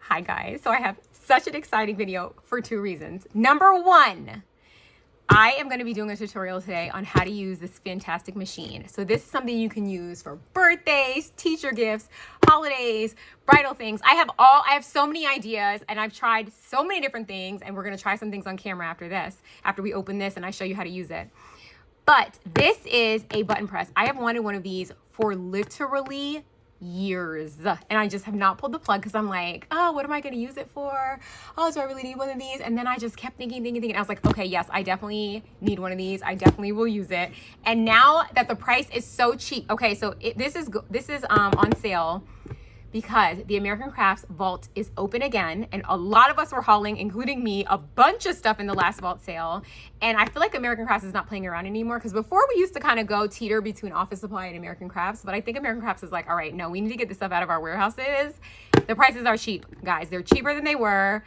Hi guys, so I have such an exciting video for two reasons. Number one, I am going to be doing a tutorial today on how to use this fantastic machine. So this is something you can use for birthdays, teacher gifts, holidays, bridal things. I have so many ideas and I've tried so many different things, and we're going to try some things on camera after this, after we open this and I show you how to use it. But this is a button press. I have wanted one of these for literally years, and I just have not pulled the plug because I'm like, oh, what am I going to use it for? Oh, do I really need one of these? And then I just kept thinking. I was like, okay, yes, I definitely need one of these. I definitely will use it. And now that the price is so cheap, okay, so this is on sale because the American Crafts vault is open again, and a lot of us were hauling, including me, a bunch of stuff in the last vault sale. And I feel like American Crafts is not playing around anymore, because before we used to kind of go teeter between Office Supply and American Crafts, but I think American Crafts is like, all right, no, we need to get this stuff out of our warehouses. The prices are cheap, guys. They're cheaper than they were.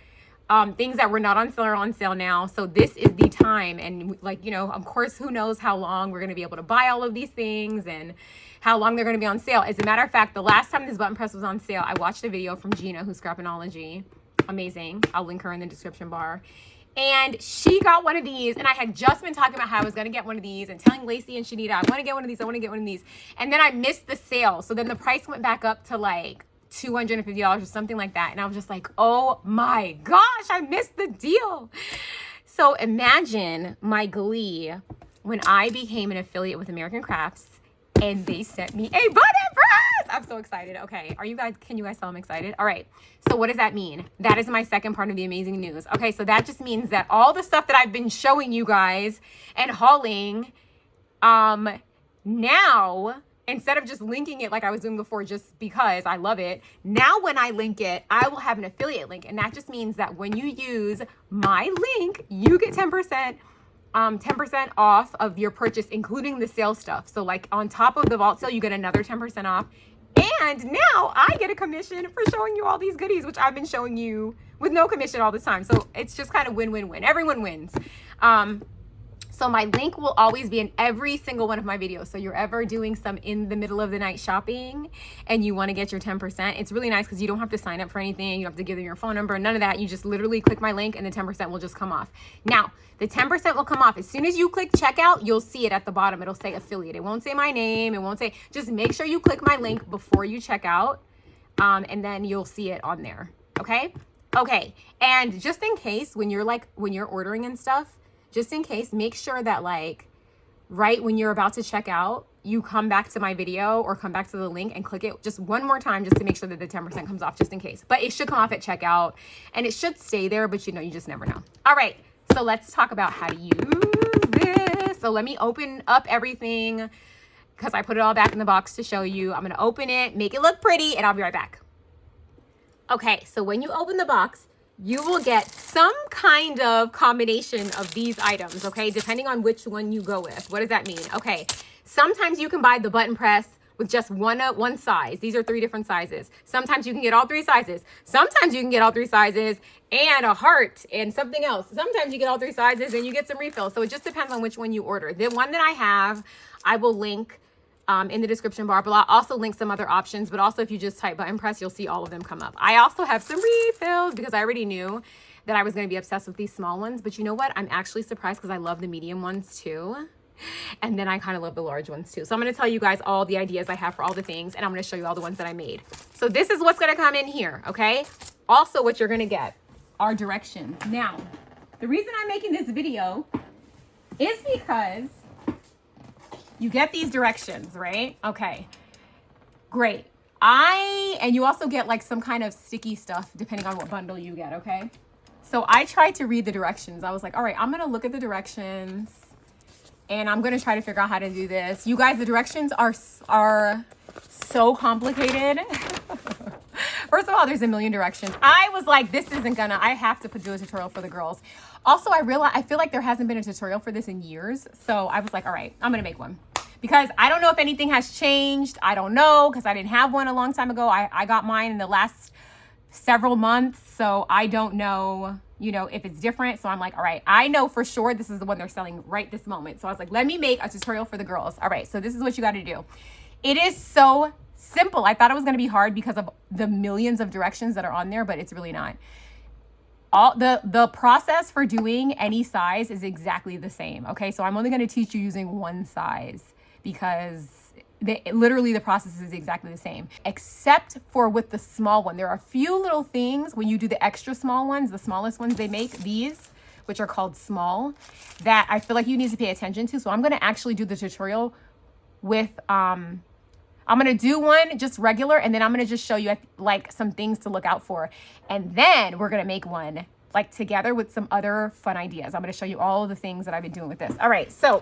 Things that were not on sale are on sale now. So this is the time. And like, you know, of course, who knows how long we're going to be able to buy all of these things and how long they're going to be on sale. As a matter of fact, the last time this button press was on sale, I watched a video from Gina, who's Scrapinology. Amazing. I'll link her in the description bar. And she got one of these, and I had just been talking about how I was going to get one of these and telling Lacey and Shanita, I want to get one of these. I want to get one of these. And then I missed the sale. So then the price went back up to like $250 or something like that. And I was just like, oh my gosh, I missed the deal. So imagine my glee when I became an affiliate with American Crafts and they sent me a button press. I'm so excited. Okay, can you guys tell I'm excited? All right, so what does that mean? That is my second part of the amazing news. Okay, so that just means that all the stuff that I've been showing you guys and hauling, now, instead of just linking it like I was doing before just because I love it, now when I link it, I will have an affiliate link. And that just means that when you use my link, you get 10% off of your purchase, including the sale stuff. So like on top of the vault sale, you get another 10% off. And now I get a commission for showing you all these goodies, which I've been showing you with no commission all the time. So it's just kind of win-win-win. Everyone wins. So my link will always be in every single one of my videos. So you're ever doing some in the middle of the night shopping and you want to get your 10%, it's really nice because you don't have to sign up for anything. You don't have to give them your phone number, none of that. You just literally click my link and the 10% will just come off. Now, the 10% will come off. As soon as you click checkout, you'll see it at the bottom. It'll say affiliate. It won't say my name. It won't say, just make sure you click my link before you check out. And then you'll see it on there. Okay. Okay. And just in case when you're ordering and stuff, just in case, make sure that like right when you're about to check out, you come back to my video or come back to the link and click it just one more time just to make sure that the 10% comes off, just in case. But it should come off at checkout and it should stay there, but you know, you just never know. All right, so let's talk about how to use this. So let me open up everything because I put it all back in the box to show you. I'm going to open it, make it look pretty, and I'll be right back. Okay, so when you open the box, you will get some kind of combination of these items, okay? Depending on which one you go with. What does that mean? Okay, sometimes you can buy the button press with just one size. These are 3 different sizes. Sometimes you can get all 3 sizes. Sometimes you can get all 3 sizes and a heart and something else. Sometimes you get all 3 sizes and you get some refills. So it just depends on which one you order. The one that I have, I will link in the description bar, but I'll also link some other options. But also if you just type button press, you'll see all of them come up. I also have some refills because I already knew that I was going to be obsessed with these small ones. But you know what? I'm actually surprised because I love the medium ones too. And then I kind of love the large ones too. So I'm going to tell you guys all the ideas I have for all the things, and I'm going to show you all the ones that I made. So this is what's going to come in here. Okay. Also what you're going to get are directions. Now, the reason I'm making this video is because you get these directions, right? Okay, great. And you also get like some kind of sticky stuff depending on what bundle you get, okay? So I tried to read the directions. I was like, all right, I'm gonna look at the directions and I'm gonna try to figure out how to do this. You guys, the directions are so complicated. First of all, there's a million directions. I was like, I have to do a tutorial for the girls. Also, I feel like there hasn't been a tutorial for this in years. So I was like, all right, I'm gonna make one. Because I don't know if anything has changed. I don't know, because I didn't have one a long time ago. I got mine in the last several months. So I don't know, you know, if it's different. So I'm like, all right, I know for sure this is the one they're selling right this moment. So I was like, let me make a tutorial for the girls. All right, so this is what you got to do. It is so simple. I thought it was going to be hard because of the millions of directions that are on there, but it's really not. All the process for doing any size is exactly the same. Okay, so I'm only going to teach you using one size because literally the process is exactly the same, except for with the small one. There are a few little things when you do the extra small ones, the smallest ones they make, these, which are called small, that I feel like you need to pay attention to. So I'm going to actually do the tutorial with, I'm going to do one just regular, and then I'm going to just show you like some things to look out for. And then we're going to make one like together with some other fun ideas. I'm going to show you all of the things that I've been doing with this. All right. So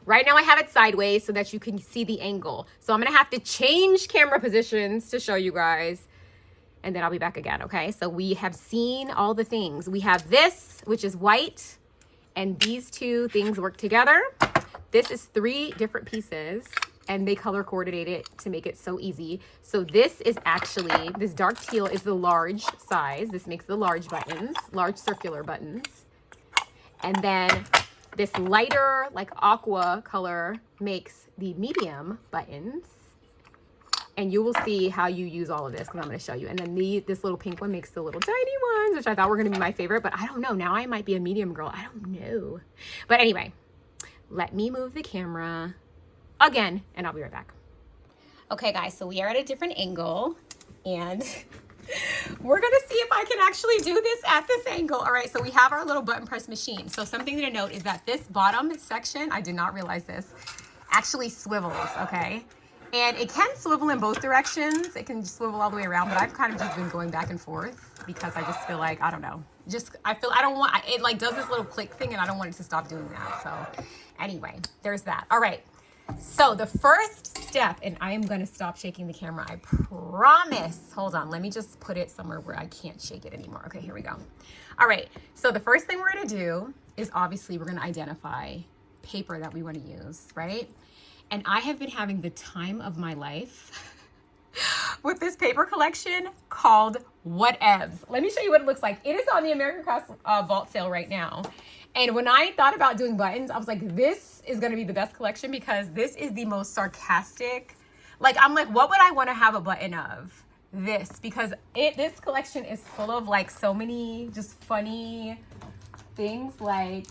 right now I have it sideways so that you can see the angle. So I'm going to have to change camera positions to show you guys, and then I'll be back again. Okay. So we have seen all the things. We have this, which is white, and these two things work together. This is 3 different pieces, and they color coordinate it to make it so easy. So this is actually, this dark teal is the large size. This makes the large buttons, large circular buttons. And then this lighter, like aqua color, makes the medium buttons. And you will see how you use all of this because I'm going to show you. And then this little pink one makes the little tiny ones, which I thought were going to be my favorite, but I don't know. Now I might be a medium girl. I don't know. But anyway, let me move the camera again, and I'll be right back. Okay, guys, so we are at a different angle, and we're gonna see if I can actually do this at this angle. All right, so we have our little button press machine. So something to note is that this bottom section, I did not realize this, actually swivels, okay? And it can swivel in both directions. It can swivel all the way around, but I've kind of just been going back and forth because I just feel like, I don't know. I don't want, it like does this little click thing, and I don't want it to stop doing that. So anyway, there's that. All right. So the first step, and I am going to stop shaking the camera, I promise. Hold on. Let me just put it somewhere where I can't shake it anymore. Okay, here we go. All right. So the first thing we're going to do is obviously we're going to identify paper that we want to use, right? And I have been having the time of my life with this paper collection called Whatevs. Let me show you what it looks like. It is on the American Crafts vault sale right now. And when I thought about doing buttons, I was like, this is going to be the best collection because this is the most sarcastic. Like, I'm like, what would I want to have a button of? This, because this collection is full of like so many just funny things, like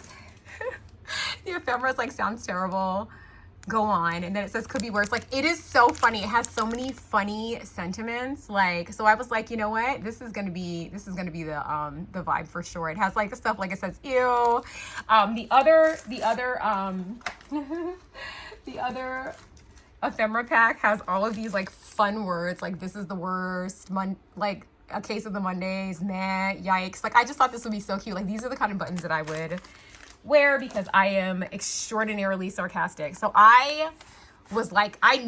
the ephemera's like sounds terrible. Go on. And then it says could be worse. Like, it is so funny. It has so many funny sentiments. Like, so I was like, you know what? This is gonna be the vibe for sure. It has like the stuff like it says ew. The other ephemera pack has all of these like fun words, like this is the worst, like a case of the Mondays, meh, yikes. Like, I just thought this would be so cute. Like, these are the kind of buttons that I would wear because I am extraordinarily sarcastic. So I was like, I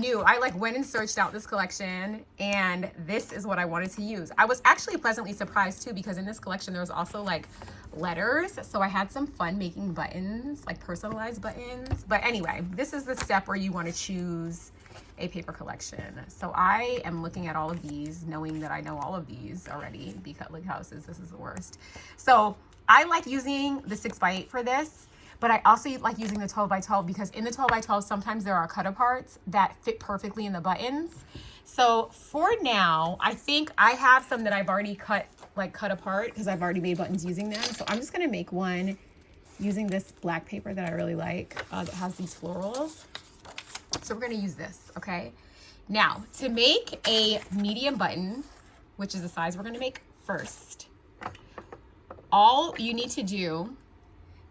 went and searched out this collection, and this is what I wanted to use. I was actually pleasantly surprised too, because in this collection there was also like letters. So I had some fun making buttons, like personalized buttons. But anyway, this is the step where you want to choose a paper collection. So I am looking at all of these, knowing that I know all of these already, because look how this is the worst. So I like using the 6x8 for this, but I also like using the 12x12 because in the 12x12, sometimes there are cut aparts that fit perfectly in the buttons. So for now, I think I have some that I've already cut apart because I've already made buttons using them. So I'm just gonna make one using this black paper that I really like that has these florals. So we're gonna use this, okay? Now, to make a medium button, which is the size we're gonna make first, all you need to do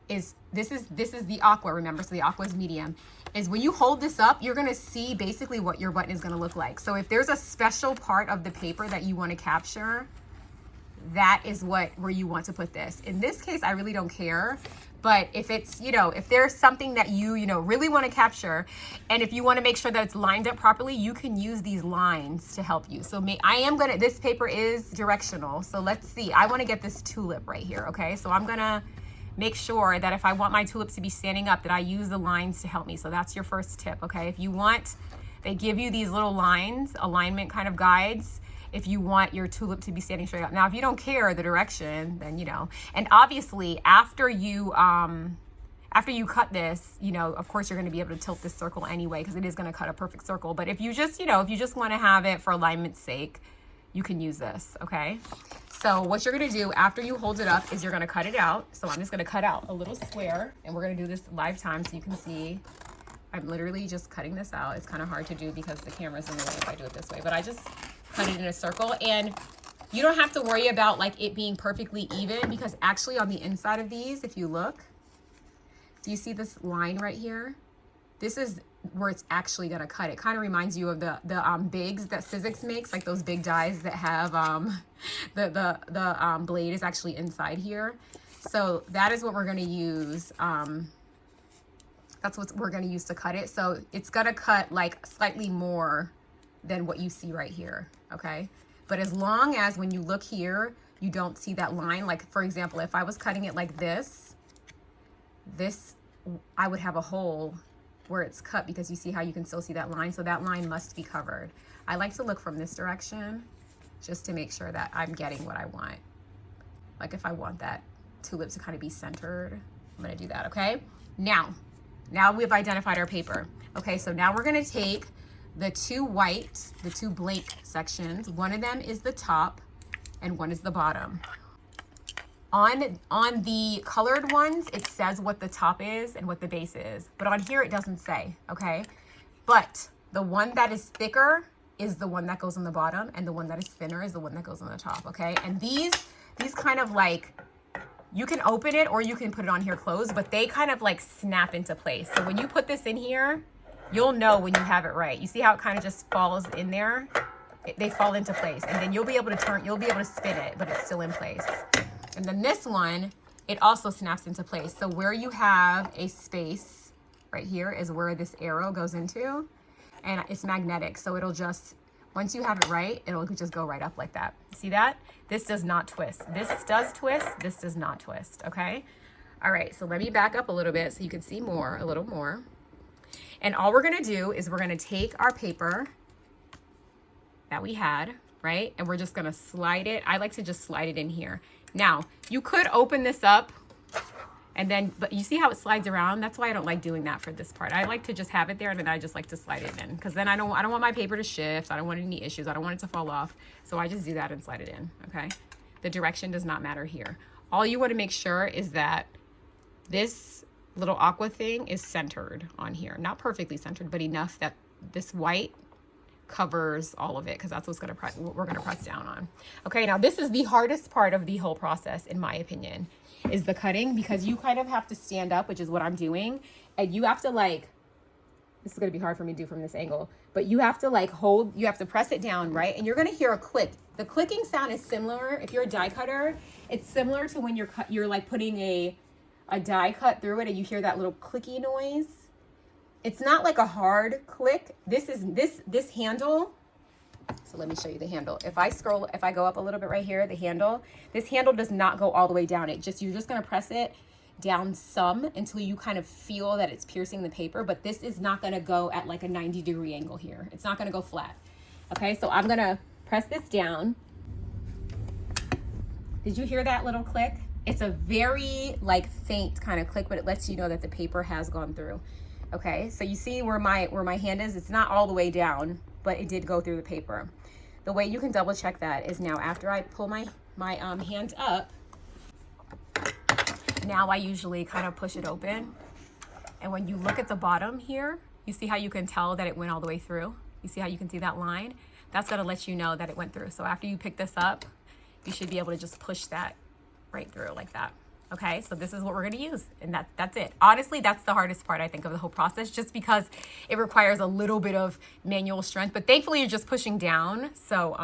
is, this is the aqua, remember, so the aqua is medium, is when you hold this up, you're gonna see basically what your button is gonna look like. So if there's a special part of the paper that you wanna capture, that is where you want to put this. In this case, I really don't care, but if it's, if there's something that you really wanna capture, and if you wanna make sure that it's lined up properly, you can use these lines to help you. So this paper is directional, so let's see. I wanna get this tulip right here, okay? So I'm gonna make sure that if I want my tulips to be standing up, that I use the lines to help me. So that's your first tip, okay? If you want, they give you these little lines, alignment kind of guides, if you want your tulip to be standing straight up. Now, if you don't care the direction, then and obviously after you after you cut this, you know, of course you're going to be able to tilt this circle anyway, because it is going to cut a perfect circle. But if you just, you know, if you just want to have it for alignment's sake, you can use this, okay? So what you're going to do after you hold it up is you're going to cut it out. So I'm just going to cut out a little square, and we're going to do this live time so you can see. I'm literally just cutting this out. It's kind of hard to do because the camera's in the way if I do it this way, but I just cut it in a circle. And you don't have to worry about like it being perfectly even, because actually on the inside of these, if you look, do you see this line right here? This is where it's actually gonna cut. It kind of reminds you of the bigs that SVGs makes, like those big dies that have the blade is actually inside here. So that is what we're gonna use. That's what we're gonna use to cut it. So it's gonna cut like slightly more than what you see right here, okay? But as long as when you look here, you don't see that line. Like for example, if I was cutting it like this, I would have a hole where it's cut, because you see how you can still see that line. So that line must be covered. I like to look from this direction just to make sure that I'm getting what I want. Like if I want that tulip to kind of be centered, I'm gonna do that, okay? Now we've identified our paper. Okay, so now we're gonna take the two blank sections. One of them is the top and one is the bottom. On the colored ones, it says what the top is and what the base is, but on here it doesn't say, okay? But the one that is thicker is the one that goes on the bottom, and the one that is thinner is the one that goes on the top, okay? And these kind of like, you can open it or you can put it on here closed, but they kind of like snap into place. So when you put this in here, you'll know when you have it right. You see how it kind of just falls in there? They fall into place, and then you'll be able to spin it, but it's still in place. And then this one, it also snaps into place. So where you have a space right here is where this arrow goes into, and it's magnetic. So it'll just, once you have it right, it'll just go right up like that. See that? This does not twist. This does twist, this does not twist, okay? All right, so let me back up a little bit so you can see a little more. And all we're gonna do is we're gonna take our paper that we had, right? And we're just gonna slide it. I like to just slide it in here. Now, you could open this up and then, but you see how it slides around? That's why I don't like doing that for this part. I like to just have it there, and then I just like to slide it in, because then I don't want my paper to shift. I don't want any issues. I don't want it to fall off. So I just do that and slide it in, okay? The direction does not matter here. All you want to make sure is that this little aqua thing is centered on here. Not perfectly centered, but enough that this white covers all of it, because that's what we're gonna press down on. Okay, now this is the hardest part of the whole process, in my opinion, is the cutting, because you kind of have to stand up, which is what I'm doing, and you have to like, this is gonna be hard for me to do from this angle, but you have to like you have to press it down, right? And you're gonna hear a click. The clicking sound is similar, if you're a die cutter, it's similar to when you're like putting a die cut through it and you hear that little clicky noise. It's not like a hard click. This handle. So let me show you the handle. If I go up a little bit right here, this handle does not go all the way down. You're just gonna press it down some until you kind of feel that it's piercing the paper, but this is not gonna go at like a 90-degree angle here. It's not gonna go flat. Okay, so I'm gonna press this down. Did you hear that little click? It's a very like faint kind of click, but it lets you know that the paper has gone through. Okay, so you see where my hand is, it's not all the way down, but it did go through the paper. The way you can double check that is now after I pull my hand up, now I usually kind of push it open. And when you look at the bottom here, you see how you can tell that it went all the way through? You see how you can see that line? That's gonna let you know that it went through. So after you pick this up, you should be able to just push that right through like that. Okay, so this is what we're gonna use, and that's it. Honestly, that's the hardest part, I think, of the whole process, just because it requires a little bit of manual strength, but thankfully you're just pushing down. So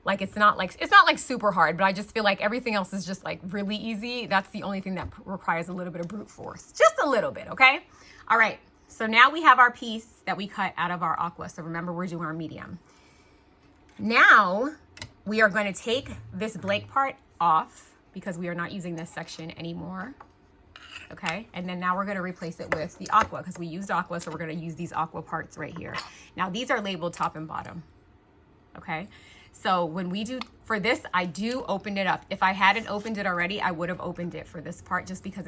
like it's not like super hard, but I just feel like everything else is just like really easy. That's the only thing that requires a little bit of brute force, just a little bit, okay? All right, so now we have our piece that we cut out of our aqua. So remember, we're doing our medium. Now we are going to take this blank part off, because we are not using this section anymore. Okay, and then now we're gonna replace it with the aqua, because we used aqua, so we're gonna use these aqua parts right here. Now these are labeled top and bottom. Okay, So when we do, for this, I do open it up. If I hadn't opened it already, I would have opened it for this part just because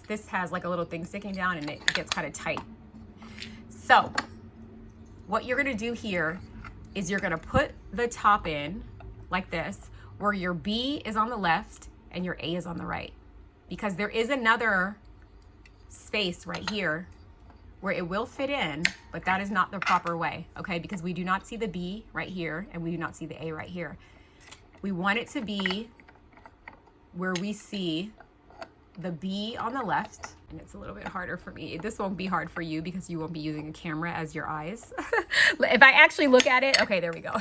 this has like a little thing sticking down and it gets kind of tight. So what you're gonna do here is you're gonna put the top in like this, where your B is on the left and your A is on the right. Because there is another space right here where it will fit in, but that is not the proper way, okay? Because we do not see the B right here and we do not see the A right here. We want it to be where we see the B on the left, and it's a little bit harder for me. This won't be hard for you because you won't be using a camera as your eyes. If I actually look at it, okay, there we go.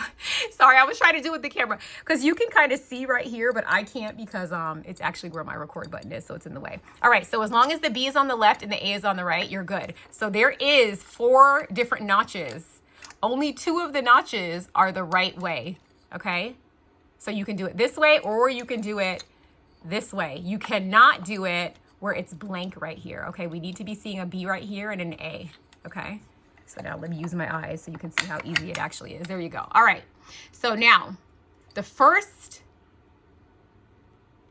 Sorry, I was trying to do it with the camera because you can kind of see right here, but I can't because it's actually where my record button is, so it's in the way. All right, so as long as the B is on the left and the A is on the right, you're good. So there is 4 different notches. Only 2 of the notches are the right way, okay? So you can do it this way or you can do it this way. You cannot do it where it's blank right here, okay? We need to be seeing a B right here and an A, okay? So now let me use my eyes so you can see how easy it actually is. There you go. All right, so now the first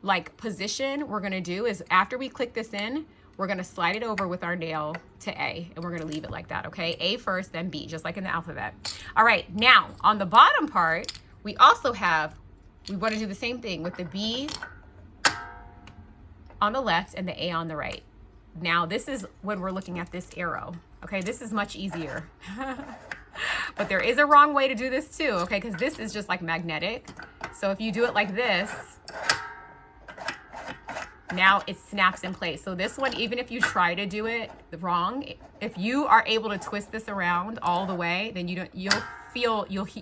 like position we're gonna do is after we click this in, we're gonna slide it over with our nail to A and we're gonna leave it like that, okay? A first, then B, just like in the alphabet. All right, now on the bottom part, we also have, we wanna do the same thing with the B on the left and the A on the right. Now this is when we're looking at this arrow. Okay, this is much easier. But there is a wrong way to do this too, okay? Because this is just like magnetic. So if you do it like this, now it snaps in place. So this one, even if you try to do it wrong, if you are able to twist this around all the way, then you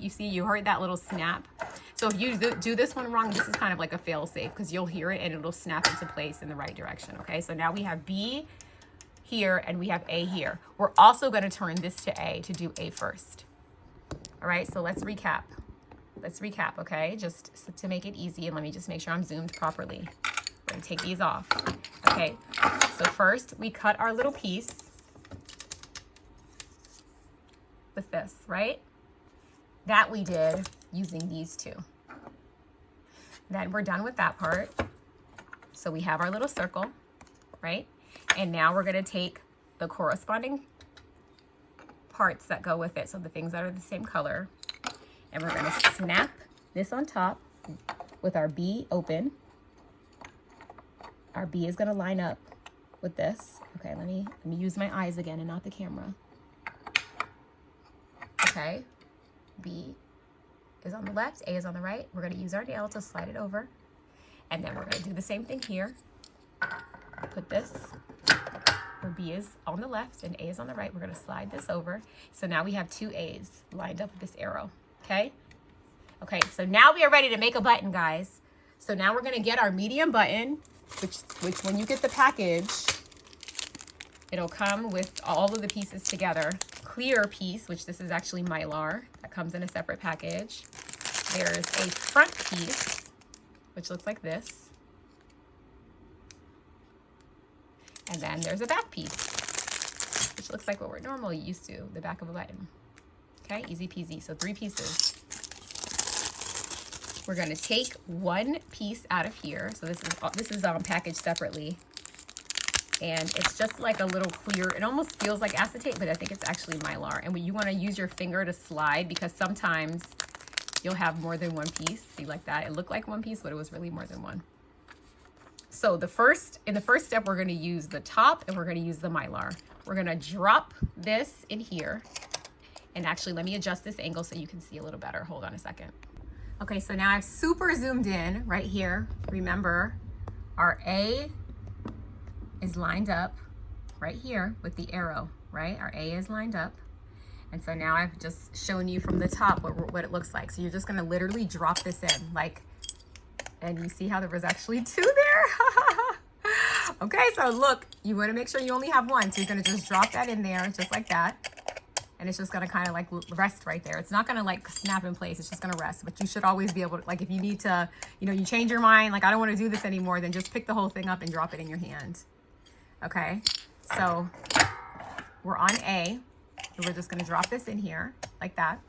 see, you heard that little snap. So if you do this one wrong, this is kind of like a fail safe because you'll hear it and it'll snap into place in the right direction, okay? So now we have B here and we have A here. We're also gonna turn this to A to do A first. All right, so let's recap. Let's recap, okay? Just to make it easy, and let me just make sure I'm zoomed properly. We're gonna take these off. Okay, so first we cut our little piece with this, right? That we did using these 2. Then we're done with that part. So we have our little circle, right? And now we're gonna take the corresponding parts that go with it, so the things that are the same color, and we're gonna snap this on top with our B open. Our B is gonna line up with this. Okay, let me use my eyes again and not the camera. Okay, B is on the left, A is on the right. We're gonna use our nail to slide it over. And then we're gonna do the same thing here. Put this where B is on the left and A is on the right. We're gonna slide this over. So now we have 2 A's lined up with this arrow, okay? Okay, so now we are ready to make a button, guys. So now we're gonna get our medium button, which when you get the package, it'll come with all of the pieces together. Clear piece, which this is actually Mylar, that comes in a separate package. There's a front piece, which looks like this. And then there's a back piece, which looks like what we're normally used to, the back of a button. Okay, easy peasy, so 3 pieces. We're gonna take 1 piece out of here. So this is packaged separately. And it's just like a little clear, it almost feels like acetate, but I think it's actually Mylar. And you wanna use your finger to slide because sometimes you'll have more than 1 piece. See, like that, it looked like 1 piece, but it was really more than 1. So in the first step, we're gonna use the top and we're gonna use the Mylar. We're gonna drop this in here. And actually, let me adjust this angle so you can see a little better. Hold on a second. Okay, so now I've super zoomed in right here. Remember, our A is lined up right here with the arrow, right? Our A is lined up. And so now I've just shown you from the top what it looks like. So you're just gonna literally drop this in, like, and you see how there was actually 2 there? Okay, so look, you wanna make sure you only have 1. So you're gonna just drop that in there just like that. And it's just gonna kind of like rest right there. It's not gonna like snap in place, it's just gonna rest. But you should always be able to, like if you need to, you change your mind, like I don't wanna do this anymore, then just pick the whole thing up and drop it in your hand. Okay, so we're on A, and we're just gonna drop this in here like that.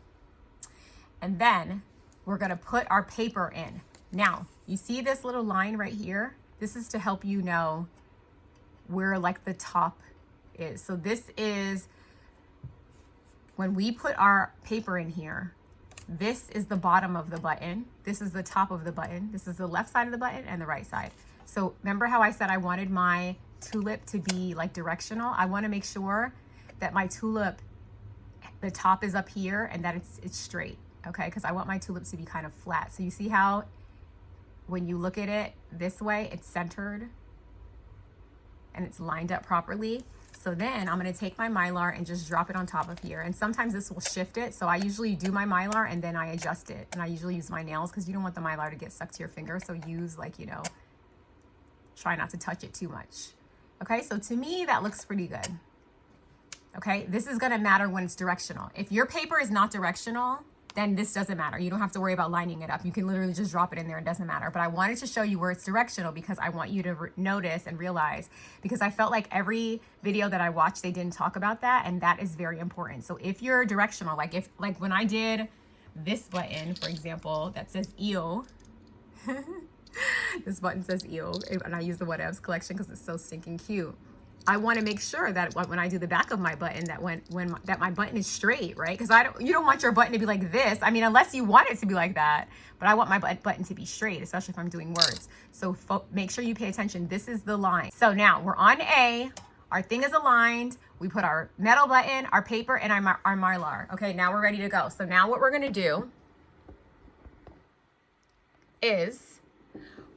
And then we're gonna put our paper in. Now, you see this little line right here? This is to help you know where like the top is. So this is, when we put our paper in here, this is the bottom of the button. This is the top of the button. This is the left side of the button and the right side. So remember how I said I wanted my tulip to be like directional? I want to make sure that my tulip, the top is up here and that it's straight, okay? Because I want my tulip to be kind of flat. So you see how when you look at it this way, it's centered and it's lined up properly. So then I'm going to take my Mylar and just drop it on top of here. And sometimes this will shift it. So I usually do my Mylar and then I adjust it. And I usually use my nails because you don't want the Mylar to get stuck to your finger. So use like, you know, try not to touch it too much. Okay, so to me, that looks pretty good. Okay, this is going to matter when it's directional. If your paper is not directional, then this doesn't matter. You don't have to worry about lining it up. You can literally just drop it in there. It doesn't matter. But I wanted to show you where it's directional because I want you to notice and realize, because I felt like every video that I watched, they didn't talk about that. And that is very important. So if you're directional, like when I did this button, for example, that says EO, this button says EO, and I use the Whatevs collection because it's so stinking cute. I want to make sure that when I do the back of my button, that that my button is straight, right? Because you don't want your button to be like this. I mean, unless you want it to be like that, but I want my button to be straight, especially if I'm doing words. So make sure you pay attention. This is the line. So now we're on A. Our thing is aligned. We put our metal button, our paper, and our Mylar. Okay, now we're ready to go. So now what we're gonna do is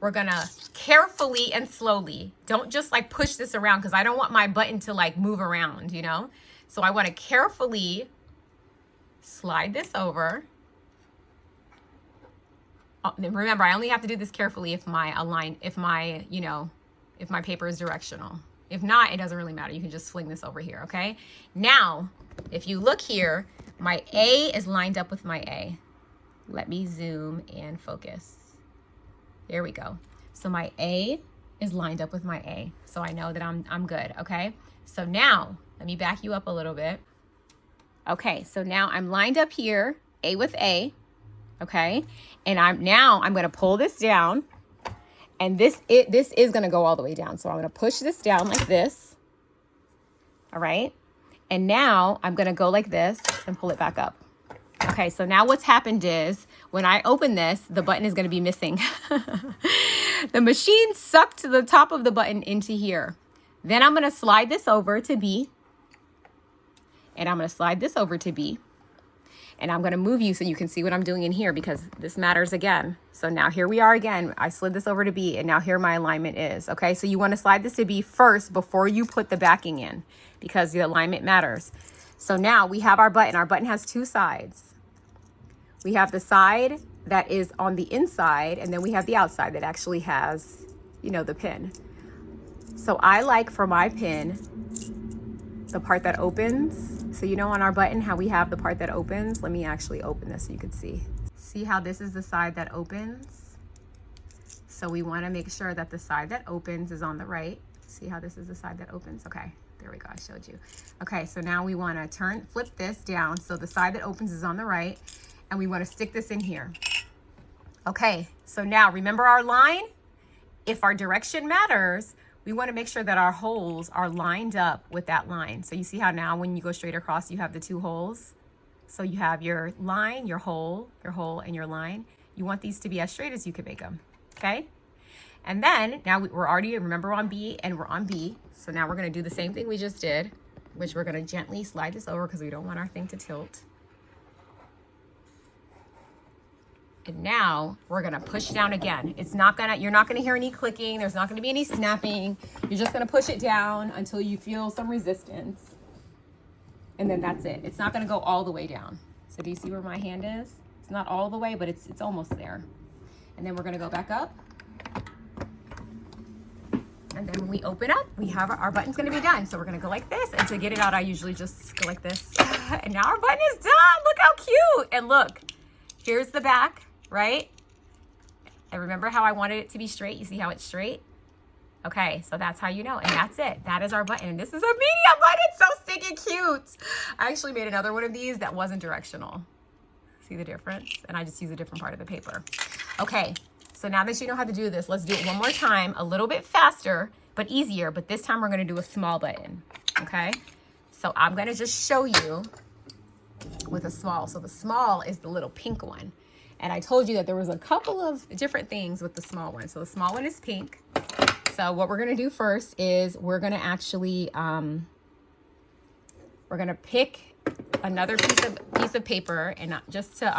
we're gonna carefully and slowly, don't just like push this around because I don't want my button to like move around, you know? So I wanna carefully slide this over. Oh, remember, I only have to do this carefully if my paper is directional. If not, it doesn't really matter. You can just fling this over here, okay? Now, if you look here, my A is lined up with my A. Let me zoom and focus. There we go. So my A is lined up with my A. So I know that I'm good, okay? So now, let me back you up a little bit. Okay, so now I'm lined up here, A with A, okay? And I'm gonna pull this down, and this is gonna go all the way down. So I'm gonna push this down like this, all right? And now I'm gonna go like this and pull it back up. Okay, so now what's happened is when I open this, the button is going to be missing. The machine sucked the top of the button into here. Then I'm going to slide this over to B. And I'm going to slide this over to B. And I'm going to move you so you can see what I'm doing in here because this matters again. So now here we are again. I slid this over to B and now here my alignment is. Okay, so you want to slide this to B first before you put the backing in because the alignment matters. So now we have our button. Our button has two sides. We have the side that is on the inside, and then we have the outside that actually has, you know, the pin. So I like for my pin, the part that opens. So you know on our button how we have the part that opens? Let me actually open this so you can see. See how this is the side that opens? So we want to make sure that the side that opens is on the right. See how this is the side that opens? Okay, there we go, I showed you. Okay, so now we want to flip this down so the side that opens is on the right. And we want to stick this in here. Okay, so now remember our line? If our direction matters, we want to make sure that our holes are lined up with that line. So you see how now when you go straight across, you have the two holes? So you have your line, your hole, and your line. You want these to be as straight as you can make them, okay? And then now we're already, remember, on B, and we're on B. So now we're going to do the same thing we just did, which we're going to gently slide this over because we don't want our thing to tilt. And now we're gonna push down again. You're not gonna hear any clicking. There's not gonna be any snapping. You're just gonna push it down until you feel some resistance. And then that's it. It's not gonna go all the way down. So do you see where my hand is? It's not all the way, but it's almost there. And then we're gonna go back up. And then when we open up, we have our button's gonna be done. So we're gonna go like this. And to get it out, I usually just go like this. And now our button is done. Look how cute. And look, here's the back. Right? And remember how I wanted it to be straight? You see how it's straight? Okay, so that's how you know. And that's it. That is our button. And this is a medium button. It's so stinking cute. I actually made another one of these that wasn't directional. See the difference? And I just use a different part of the paper. Okay, so now that you know how to do this, let's do it one more time, a little bit faster, but easier. But this time we're gonna do a small button, okay? So I'm gonna just show you with a small. So the small is the little pink one. And I told you that there was a couple of different things with the small one. So the small one is pink. So what we're gonna do first is we're gonna actually, we're gonna pick another piece of paper, and not just to,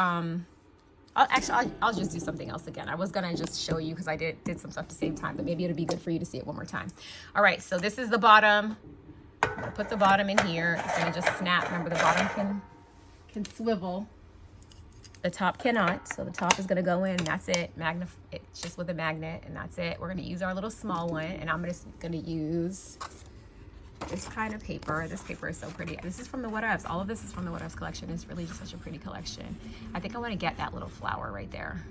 I'll just do something else again. I was gonna just show you because I did some stuff at the same time, but maybe it'll be good for you to see it one more time. All right, so this is the bottom. I'm gonna put the bottom in here. It's gonna just snap. Remember, the bottom can swivel. The top cannot, so the top is gonna go in, and that's it. It's just with a magnet, and that's it. We're gonna use our little small one, and I'm just gonna use this kind of paper. This paper is so pretty. This is from the What Ifs. All of this is from the What Ifs collection. It's really just such a pretty collection. I think I wanna get that little flower right there.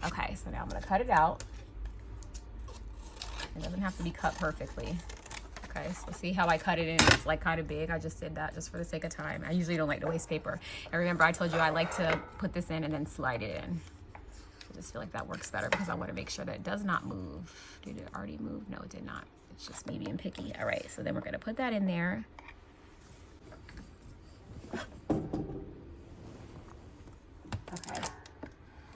Okay, so now I'm gonna cut it out. It doesn't have to be cut perfectly. Okay, so see how I cut it in? It's like kind of big. I just did that just for the sake of time. I usually don't like to waste paper. And remember, I told you I like to put this in and then slide it in. I just feel like that works better because I want to make sure that it does not move. Did it already move? No, it did not. It's just me being picky. All right, so then we're gonna put that in there. Okay.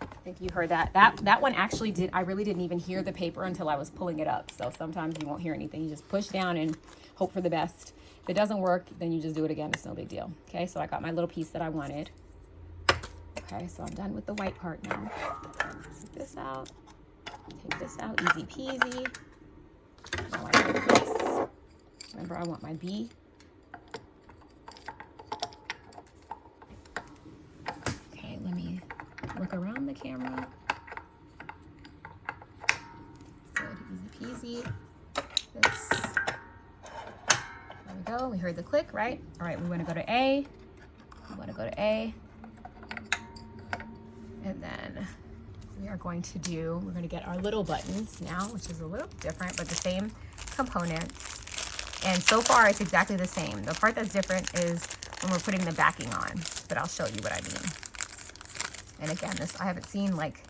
I think you heard that. That one actually did, I really didn't even hear the paper until I was pulling it up. So sometimes you won't hear anything. You just push down and hope for the best. If it doesn't work, then you just do it again. It's no big deal. Okay, so I got my little piece that I wanted. Okay, so I'm done with the white part now. Take this out. Take this out, easy peasy. Now I take this. Remember, I want my B. Okay, let me look around the camera. Good, easy peasy. This. There we go. We heard the click, right? All right, we want to go to A. We want to go to A. And then we are going to we're going to get our little buttons now, which is a little different, but the same components. And so far, it's exactly the same. The part that's different is when we're putting the backing on, but I'll show you what I mean. And again, I haven't seen like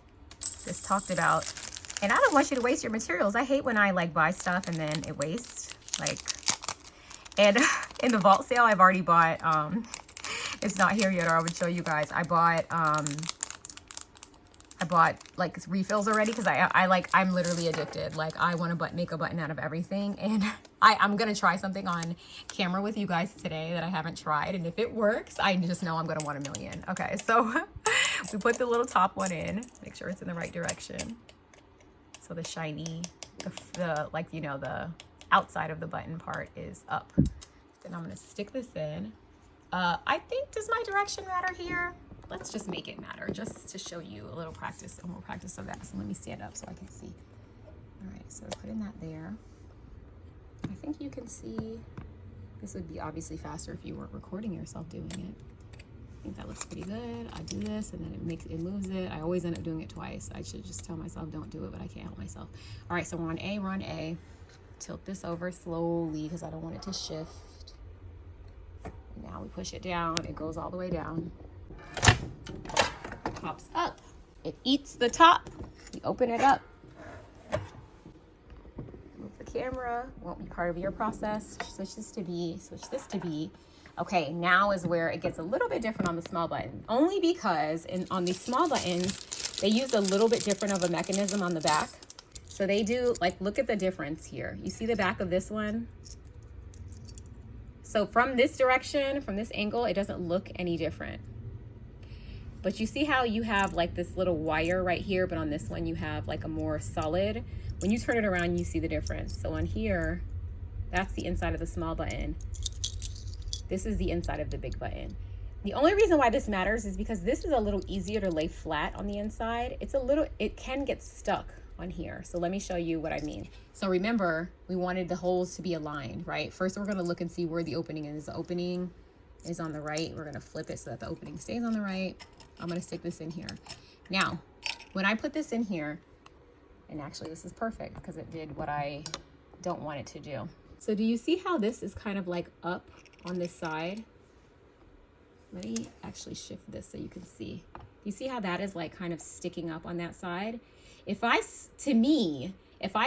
this talked about, and I don't want you to waste your materials. I hate when I like buy stuff and then it wastes. Like, and in the vault sale, I've already bought, it's not here yet, or I would show you guys. I bought like refills already because I'm literally addicted. Like, I want to make a button out of everything, and I'm gonna try something on camera with you guys today that I haven't tried, and if it works, I just know I'm gonna want 1,000,000. Okay, so we put the little top one in, make sure it's in the right direction. So the shiny, the like, you know, the outside of the button part is up. Then I'm gonna stick this in. I think, does my direction matter here? Let's just make it matter, just to show you a little practice, and more practice of that. So let me stand up so I can see. All right, so we're putting that there. I think you can see, this would be obviously faster if you weren't recording yourself doing it. I think that looks pretty good. I do this and then it moves it. I always end up doing it twice. I should just tell myself don't do it, but I can't help myself. All right, so we're on A, we're on A. Tilt this over slowly because I don't want it to shift. Now we push it down, it goes all the way down. It pops up. It eats the top. You open it up. Move the camera. Won't be part of your process. Switch this to B. Switch this to B. Okay, now is where it gets a little bit different on the small button. Only because on these small buttons, they use a little bit different of a mechanism on the back. So they do, like, look at the difference here. You see the back of this one? So from this direction, from this angle, it doesn't look any different. But you see how you have like this little wire right here, but on this one you have like a more solid. When you turn it around, you see the difference. So on here, that's the inside of the small button. This is the inside of the big button. The only reason why this matters is because this is a little easier to lay flat on the inside. It can get stuck on here. So let me show you what I mean. So remember, we wanted the holes to be aligned, right? First, we're gonna look and see where the opening is. The opening is on the right. We're gonna flip it so that the opening stays on the right. I'm gonna stick this in here. Now, when I put this in here, and actually this is perfect because it did what I don't want it to do. So do you see how this is kind of like up on this side? Let me actually shift this so you can see. You see how that is like kind of sticking up on that side? If I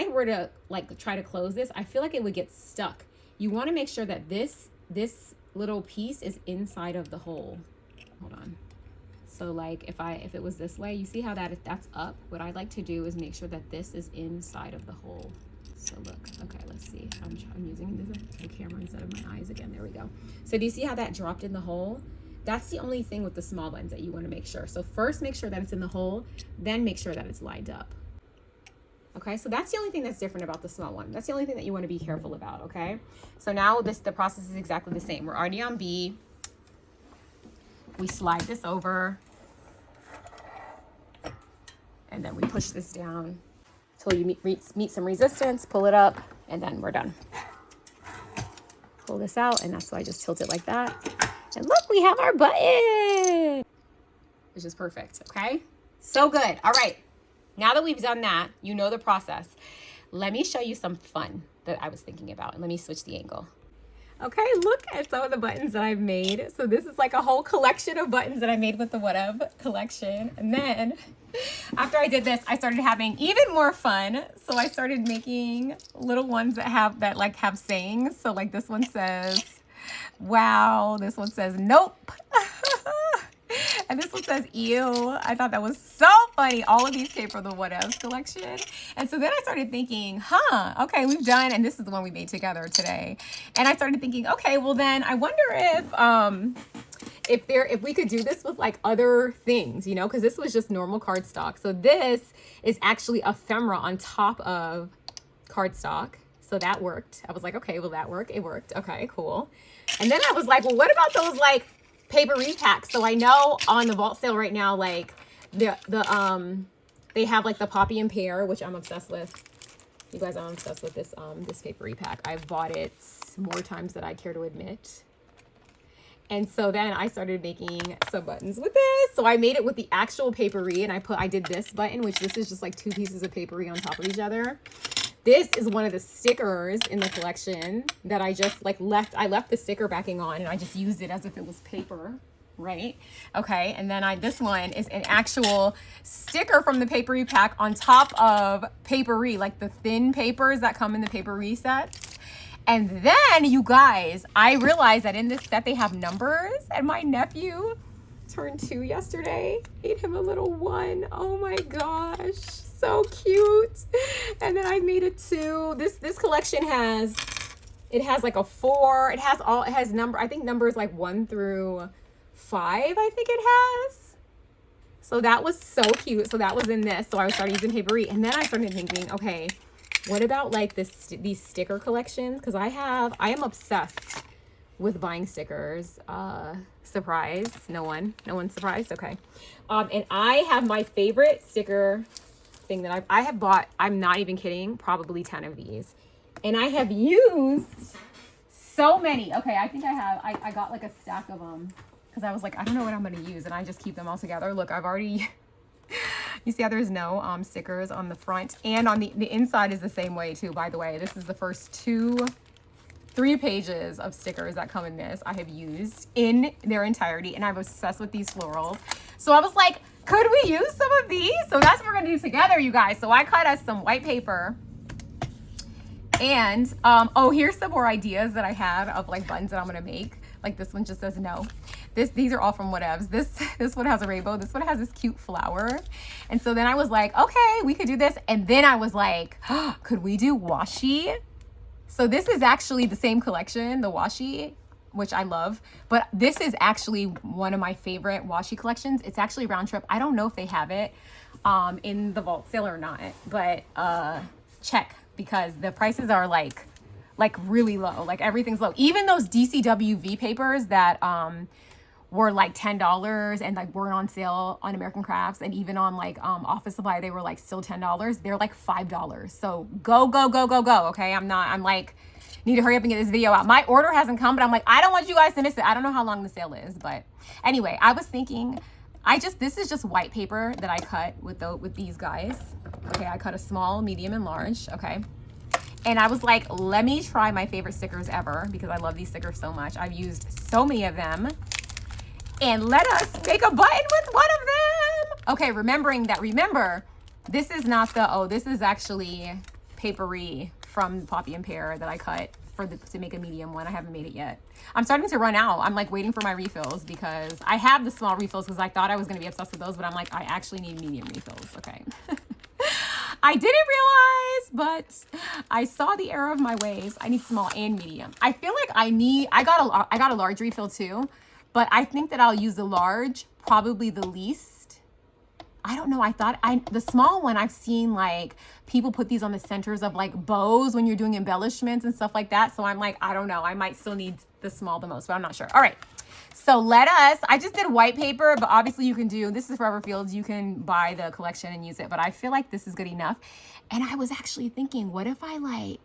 were to like try to close this, I feel like it would get stuck. You want to make sure that this little piece is inside of the hole. Hold on. So like if it was this way, you see how that's up? What I like to do is make sure that this is inside of the hole. So look, okay, let's see. I'm using the camera instead of my eyes again. There we go. So do you see how that dropped in the hole? That's the only thing with the small buttons that you want to make sure. So first make sure that it's in the hole, then make sure that it's lined up. Okay, so that's the only thing that's different about the small one. That's the only thing that you want to be careful about, okay? So now the process is exactly the same. We're already on B. We slide this over. And then we push this down until you meet some resistance, pull it up, and then we're done. Pull this out, and that's why I just tilt it like that. And look, we have our button, which is perfect, okay? So good. All right, now that we've done that, you know the process. Let me show you some fun that I was thinking about, and let me switch the angle. Okay, look at some of the buttons that I've made. So this is like a whole collection of buttons that I made with the Whatever collection. And then after I did this, I started having even more fun. So I started making little ones that have sayings. So like this one says, wow. This one says, nope. And this one says, ew. I thought that was so funny. All of these came from the Whatevs collection. And so then I started thinking, okay, we've done, and this is the one we made together today. And I started thinking, okay, well then I wonder if we could do this with like other things, you know, because this was just normal cardstock. So this is actually ephemera on top of cardstock. So that worked. I was like, okay, will that work? It worked. Okay, cool. And then I was like, well, what about those like paper repacks? So I know on the vault sale right now, like they have like the poppy and pear, which I'm obsessed with. You guys, I'm obsessed with this this paper repack. I've bought it more times than I care to admit. And so then I started making some buttons with this. So I made it with the actual papery, and I did this button, which this is just like 2 pieces of papery on top of each other. This is one of the stickers in the collection that I just like I left the sticker backing on, and I just used it as if it was paper, right? Okay, and then this one is an actual sticker from the papery pack on top of papery, like the thin papers that come in the papery sets. And then, you guys, I realized that in this set they have numbers, and my nephew turned 2 yesterday. Made him a little 1. Oh my gosh. So cute. And then I made a 2. This collection has like a 4. It has number, I think numbers like 1 through 5, I think it has. So that was so cute. So that was in this. So I started using papery, and then I started thinking, okay, what about like these sticker collections? Because I am obsessed with buying stickers. Surprise, no one's surprised. Okay. And I have my favorite sticker thing that I have bought, I'm not even kidding, probably 10 of these. And I have used so many. Okay, I think I got like a stack of them because I was like, I don't know what I'm going to use, and I just keep them all together. Look, I've already, you see how there's no stickers on the front, and on the inside is the same way too, by the way. This is the first 3 pages of stickers that come in this I have used in their entirety, and I'm obsessed with these florals. So I was like, could we use some of these? So that's what we're gonna do together, you guys. So I cut us some white paper, and oh, here's some more ideas that I had of like buttons that I'm gonna make. Like this one just says no. These are all from Whatevs. This one has a rainbow. This one has this cute flower. And so then I was like, okay, we could do this. And then I was like, oh, could we do washi? So this is actually the same collection, the washi, which I love, but this is actually one of my favorite washi collections. It's actually round trip. I don't know if they have it in the vault sale or not, but check, because the prices are like really low. Like everything's low. Even those DCWV papers that were like $10 and like weren't on sale on American Crafts, and even on like Office Supply, they were like still $10. They're like $5. So go. Okay, I'm like, need to hurry up and get this video out. My order hasn't come, but I'm like, I don't want you guys to miss it. I don't know how long the sale is, but anyway, I was thinking, this is just white paper that I cut with these guys. Okay, I cut a small, medium, and large. Okay. And I was like, let me try my favorite stickers ever, because I love these stickers so much. I've used so many of them. And let us make a button with one of them. Okay, remember, this is not the, oh, this is actually papery from Poppy and Pear that I cut to make a medium one. I haven't made it yet. I'm starting to run out. I'm like waiting for my refills because I have the small refills because I thought I was going to be obsessed with those, but I'm like, I actually need medium refills. Okay. I didn't realize, but I saw the error of my ways. I need small and medium. I feel like I got a large refill too, but I think that I'll use the large probably the least. I don't know. The small one, I've seen like people put these on the centers of like bows when you're doing embellishments and stuff like that. So I'm like, I don't know. I might still need the small the most, but I'm not sure. All right. So I just did white paper, but obviously you can this is Forever Fields. You can buy the collection and use it, but I feel like this is good enough. And I was actually thinking, what if I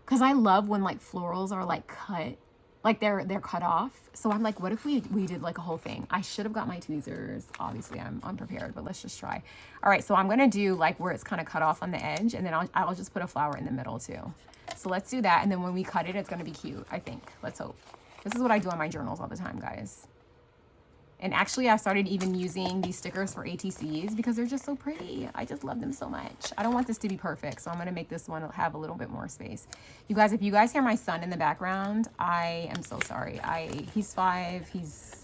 cause I love when like florals are like cut, like they're cut off. So I'm like, what if we did like a whole thing? I should have got my tweezers. Obviously I'm unprepared, but let's just try. All right, so I'm gonna do like where it's kind of cut off on the edge, and then I'll just put a flower in the middle too. So let's do that, and then when we cut it, it's gonna be cute, I think. Let's hope. This is what I do on my journals all the time, guys. And actually, I started even using these stickers for ATCs because they're just so pretty. I just love them so much. I don't want this to be perfect, so I'm gonna make this one have a little bit more space. You guys, if you guys hear my son in the background, I am so sorry. He's 5. He's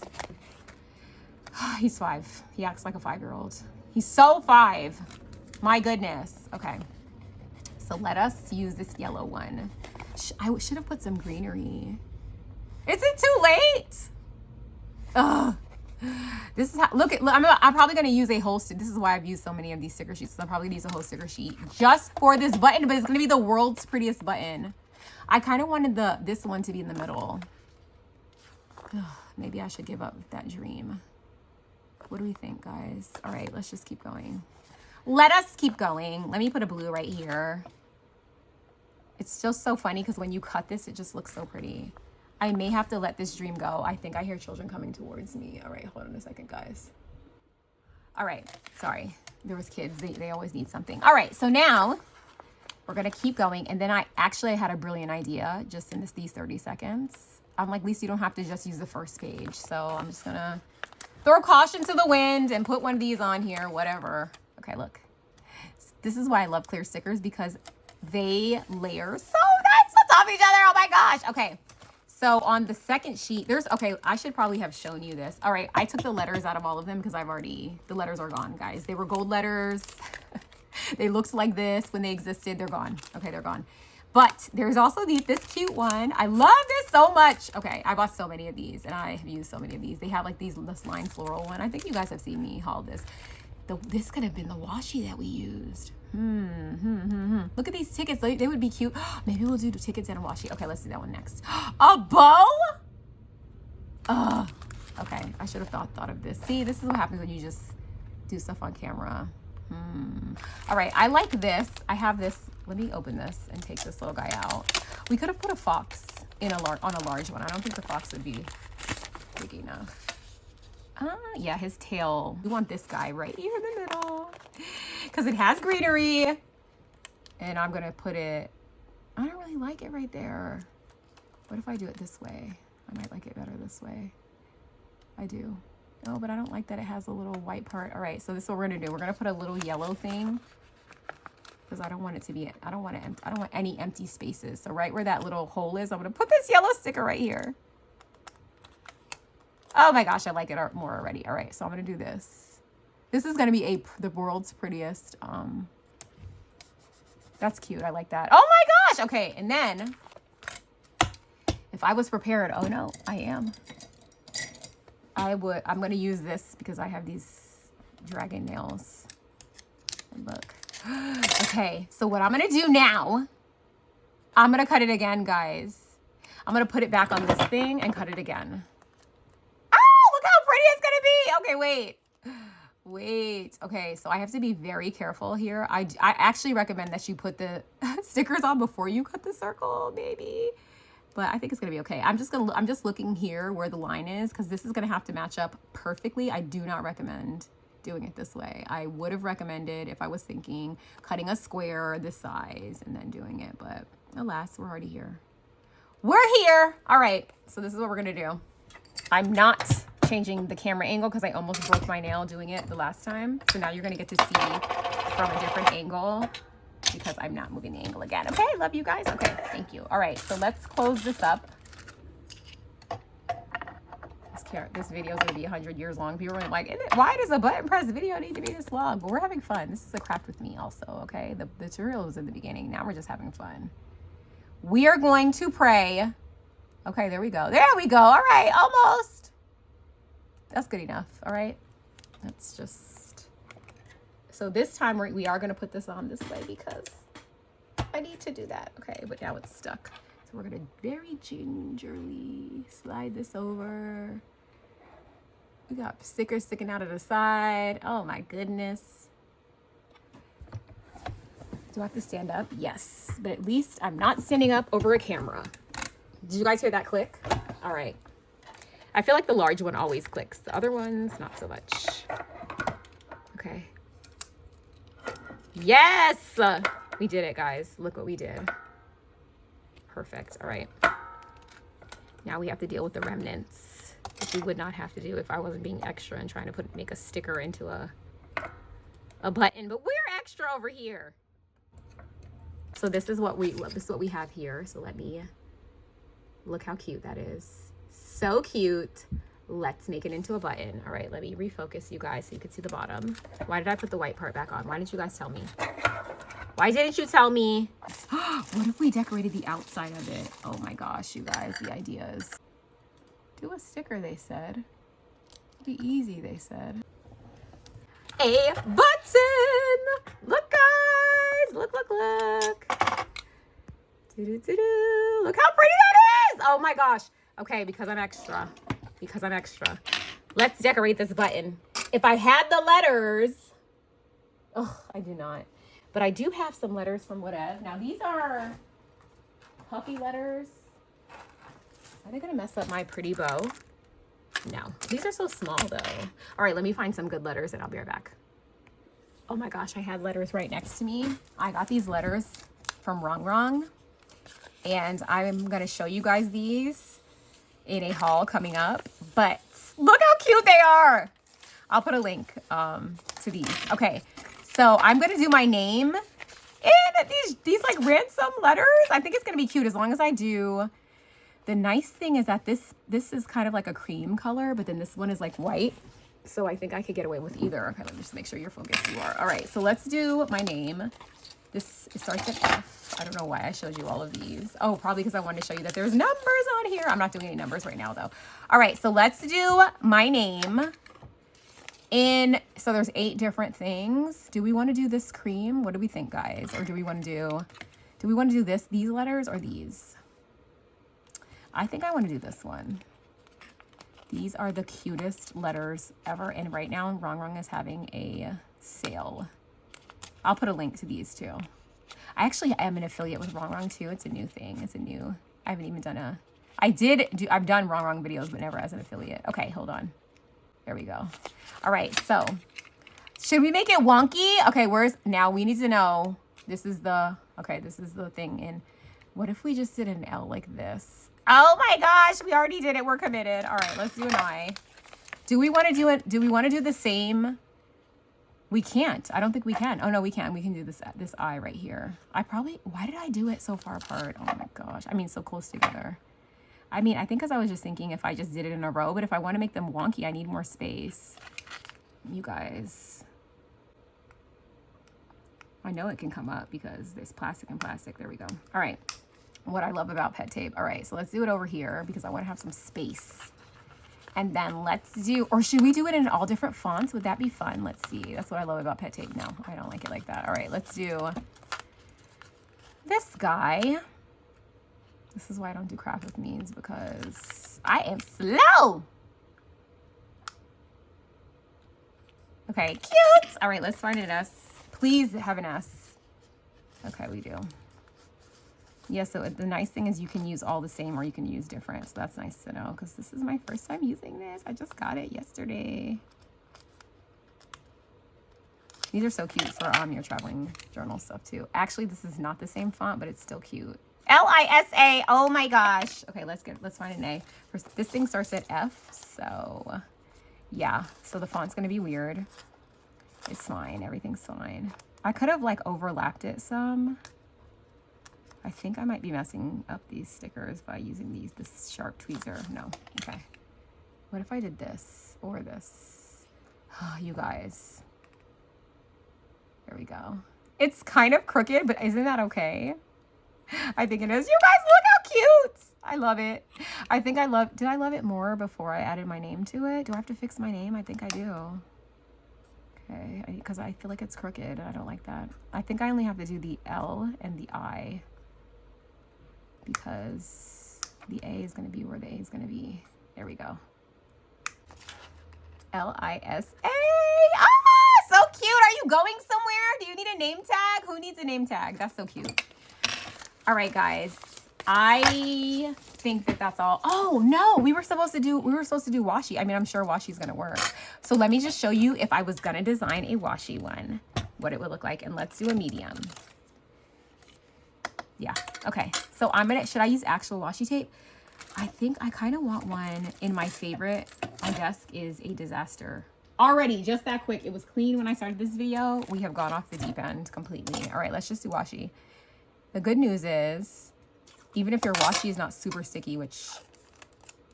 5. He acts like a 5-year-old. He's so 5. My goodness. Okay. So let us use this yellow one. I should have put some greenery. Is it too late? Ugh. This is how, look, I'm probably going to use a whole, this is why I've used so many of these sticker sheets. So I'm probably going to use a whole sticker sheet just for this button, but it's going to be the world's prettiest button. I kind of wanted this one to be in the middle. Ugh, maybe I should give up that dream. What do we think, guys? All right, let's just keep going. Let us keep going. Let me put a blue right here. It's just so funny because when you cut this, it just looks so pretty. I may have to let this dream go. I think I hear children coming towards me. All right, hold on a second, guys. All right, sorry. There was kids. They always need something. All right, so now we're going to keep going. And then I had a brilliant idea just in these 30 seconds. I'm like, at least you don't have to just use the first page. So I'm just going to throw caution to the wind and put one of these on here, whatever. Okay, look. This is why I love clear stickers because they layer so nice on top of each other. Oh my gosh. Okay. So on the second sheet, okay, I should probably have shown you this. All right, I took the letters out of all of them because the letters are gone, guys. They were gold letters. They looked like this when they existed. They're gone. Okay, they're gone. But there's also this cute one. I love this so much. Okay, I bought so many of these and I have used so many of these. They have like this line floral one. I think you guys have seen me haul this. This could have been the washi that we used. Look at these tickets. They would be cute. Maybe we'll do the tickets and a washi. Okay, let's do that one next. A bow? Okay, I should have thought of this. See, this is what happens when you just do stuff on camera. All right, I like this. I have this. Let me open this and take this little guy out. We could have put a fox on a large one. I don't think the fox would be big enough. Yeah, his tail. We want this guy right here in the middle because it has greenery. And I'm going to put it, I don't really like it right there. What if I do it this way? I might like it better this way. I do. Oh, but I don't like that it has a little white part. All right, so this is what we're going to do. We're going to put a little yellow thing because I don't want it to be, I don't want any empty spaces. So right where that little hole is, I'm going to put this yellow sticker right here. Oh my gosh, I like it more already. All right, so I'm gonna do this. This is gonna be the world's prettiest. That's cute, I like that. Oh my gosh, okay, and then, if I was prepared, oh no, I am. I'm gonna use this because I have these dragon nails. And look, okay, so what I'm gonna do now, I'm gonna cut it again, guys. I'm gonna put it back on this thing and cut it again. Okay, wait. Okay, so I have to be very careful here. I actually recommend that you put the stickers on before you cut the circle, maybe. But I think it's gonna be okay. I'm just looking here where the line is because this is gonna have to match up perfectly. I do not recommend doing it this way. I would have recommended, if I was thinking, cutting a square this size and then doing it. But alas, we're already here. We're here. All right, so this is what we're gonna do. I'm not changing the camera angle because I almost broke my nail doing it the last time. So now you're gonna get to see from a different angle because I'm not moving the angle again. Okay, love you guys. Okay, thank you. All right, so let's close this up. This video is gonna be 100 years long. People are like, why does a button press video need to be this long? But we're having fun. This is a craft with me also, okay? The tutorial was in the beginning. Now we're just having fun. We are going to pray. Okay, there we go. There we go. All right, almost. That's good enough, all right? Let's just... So this time we are gonna put this on this way because I need to do that. Okay, but now it's stuck. So we're gonna very gingerly slide this over. We got stickers sticking out of the side. Oh my goodness. Do I have to stand up? Yes, but at least I'm not standing up over a camera. Did you guys hear that click? All right. I feel like the large one always clicks. The other ones, not so much. Okay. Yes! We did it, guys. Look what we did. Perfect. All right. Now we have to deal with the remnants, which we would not have to do if I wasn't being extra and trying to make a sticker into a button. But we're extra over here. So this is what we have here. So let me look how cute that is. So cute. Let's make it into a button. All right, let me refocus you guys so you can see the bottom. Why did I put the white part back on? Why didn't you guys tell me? Why didn't you tell me? What if we decorated the outside of it? Oh my gosh, you guys, the ideas. Do a sticker, they said. It'd be easy, they said. A button! Look, guys! Look, look, look. Doo-doo-doo-doo. Look how pretty that is! Oh my gosh. Okay, because I'm extra. Because I'm extra. Let's decorate this button. If I had the letters... Oh, I do not. But I do have some letters from whatever. Now, these are puffy letters. Are they going to mess up my pretty bow? No. These are so small, though. All right, let me find some good letters, and I'll be right back. Oh, my gosh. I had letters right next to me. I got these letters from Wrong Wrong. And I'm going to show you guys these in a haul coming up. But look how cute they are. I'll put a link to these. Okay. So I'm going to do my name in these like ransom letters. I think it's going to be cute as long as I do. The nice thing is that this is kind of like a cream color, but then this one is like white. So I think I could get away with either. Okay, let me just make sure you're focused. You are. All right, so let's do my name. It starts at F. I don't know why I showed you all of these. Oh, probably because I wanted to show you that there's numbers on here. I'm not doing any numbers right now though. All right, so let's do my name. So there's 8 different things. Do we want to do this cream? What do we think, guys? Or do we want to do these letters or these? I think I want to do this one. These are the cutest letters ever. And right now, Wrong Wrong is having a sale. I'll put a link to these too. I actually am an affiliate with Wrong Wrong too. It's a new thing. I haven't even done I've done Wrong Wrong videos, but never as an affiliate. Okay, hold on. There we go. All right, so should we make it wonky? Okay, now we need to know, this is the thing. And what if we just did an L like this? Oh my gosh, we already did it. We're committed. All right, let's do an I. Do we want to do it? Do we want to do the same? We can't. I don't think we can. Oh no, we can. We can do this I right here. Why did I do it so far apart? Oh my gosh. I mean, so close together. I mean, I think because I was just thinking if I just did it in a row, but if I want to make them wonky, I need more space. You guys. I know it can come up because there's plastic and plastic. There we go. All right. What I love about pet tape. All right, so let's do it over here because I want to have some space. And then or should we do it in all different fonts? Would that be fun? Let's see. That's what I love about pet tape. No, I don't like it like that. All right, let's do this guy. This is why I don't do craft with me, is because I am slow. Okay, cute. All right, let's find an S. Please have an S. Okay, we do. Yeah, so the nice thing is you can use all the same or you can use different. So that's nice to know because this is my first time using this. I just got it yesterday. These are so cute for your traveling journal stuff too. Actually, this is not the same font, but it's still cute. L-I-S-A. Oh my gosh. Okay, let's find an A. First, this thing starts at F, so Yeah, so the font's gonna be weird. It's fine, everything's fine. I could have like overlapped it some. I think I might be messing up these stickers by using this sharp tweezer. No, okay. What if I did this or this? Oh, you guys. There we go. It's kind of crooked, but isn't that okay? I think it is. You guys, look how cute. I love it. I think did I love it more before I added my name to it? Do I have to fix my name? I think I do. Okay, because I feel like it's crooked and I don't like that. I think I only have to do the L and the I because the A is going to be where the A is going to be. There we go. L-I-S-A. Ah, so cute. Are you going somewhere? Do you need a name tag? Who needs a name tag? That's so cute. All right, guys. I think that's all. Oh no, we were supposed to do washi. I mean, I'm sure washi's gonna work. So let me just show you if I was gonna design a washi one, what it would look like. And let's do a medium. Yeah, okay. So should I use actual washi tape? I think I kind of want one in my favorite on desk is a disaster. Already, just that quick. It was clean when I started this video. We have gone off the deep end completely. All right, let's just do washi. The good news is, even if your washi is not super sticky, which